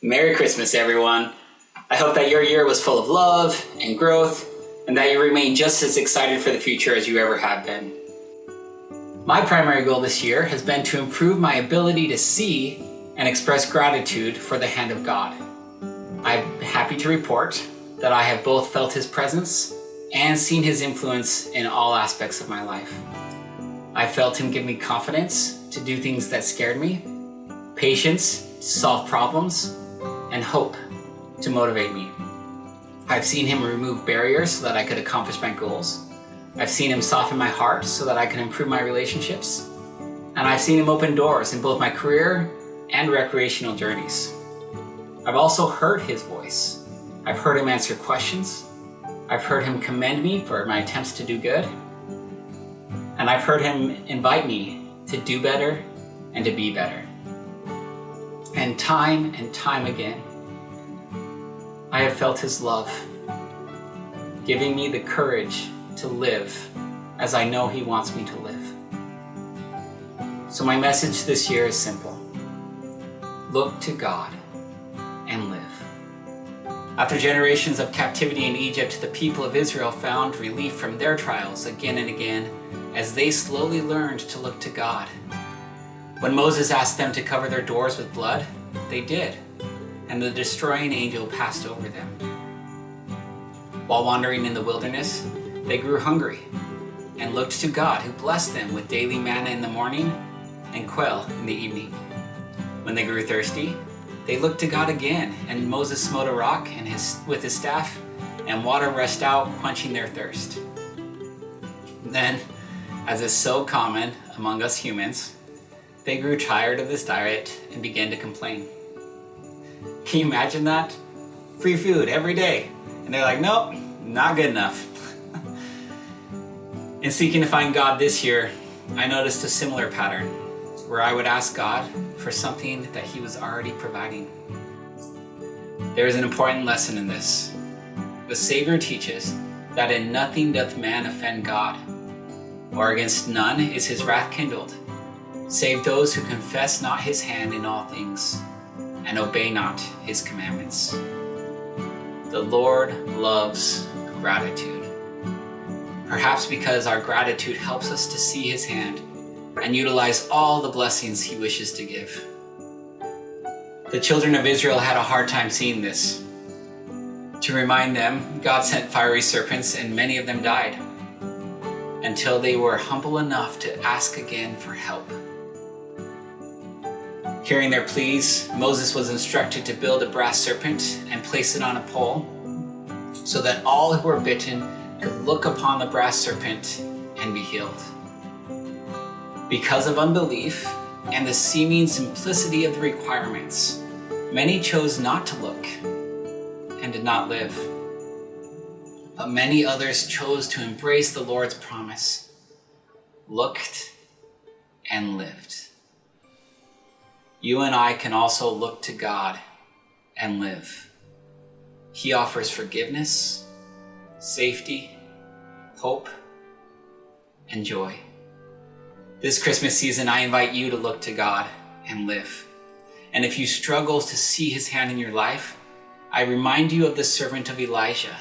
Merry Christmas, everyone. I hope that your year was full of love and growth, and that you remain just as excited for the future as you ever have been. My primary goal this year has been to improve my ability to see and express gratitude for the hand of God. I'm happy to report that I have both felt His presence and seen His influence in all aspects of my life. I felt Him give me confidence to do things that scared me, patience to solve problems, and hope to motivate me. I've seen Him remove barriers so that I could accomplish my goals. I've seen Him soften my heart so that I can improve my relationships. And I've seen Him open doors in both my career and recreational journeys. I've also heard His voice. I've heard Him answer questions. I've heard Him commend me for my attempts to do good. And I've heard Him invite me to do better and to be better. And time again, I have felt His love, giving me the courage to live as I know He wants me to live. So my message this year is simple. Look to God and live. After generations of captivity in Egypt, the people of Israel found relief from their trials again and again as they slowly learned to look to God. When Moses asked them to cover their doors with blood, they did, and the destroying angel passed over them. While wandering in the wilderness, they grew hungry and looked to God, who blessed them with daily manna in the morning and quail in the evening. When they grew thirsty, they looked to God again, and Moses smote a rock with his staff, and water rushed out, quenching their thirst. Then, as is so common among us humans, they grew tired of this diet and began to complain. Can you imagine that? Free food every day. And they're like, nope, not good enough. In seeking to find God this year, I noticed a similar pattern where I would ask God for something that He was already providing. There is an important lesson in this. The Savior teaches that in nothing doth man offend God, or against none is His wrath kindled, save those who confess not His hand in all things, and obey not His commandments. The Lord loves gratitude. Perhaps because our gratitude helps us to see His hand and utilize all the blessings He wishes to give. The children of Israel had a hard time seeing this. To remind them, God sent fiery serpents and many of them died, until they were humble enough to ask again for help. Hearing their pleas, Moses was instructed to build a brass serpent and place it on a pole so that all who were bitten could look upon the brass serpent and be healed. Because of unbelief and the seeming simplicity of the requirements, many chose not to look and did not live. But many others chose to embrace the Lord's promise, looked and lived. You and I can also look to God and live. He offers forgiveness, safety, hope, and joy. This Christmas season, I invite you to look to God and live. And if you struggle to see His hand in your life, I remind you of the servant of Elijah,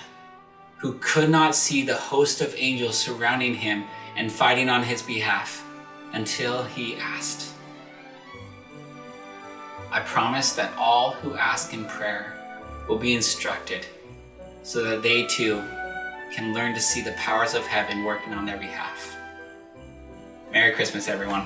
who could not see the host of angels surrounding him and fighting on his behalf until he asked. I promise that all who ask in prayer will be instructed so that they too can learn to see the powers of heaven working on their behalf. Merry Christmas, everyone.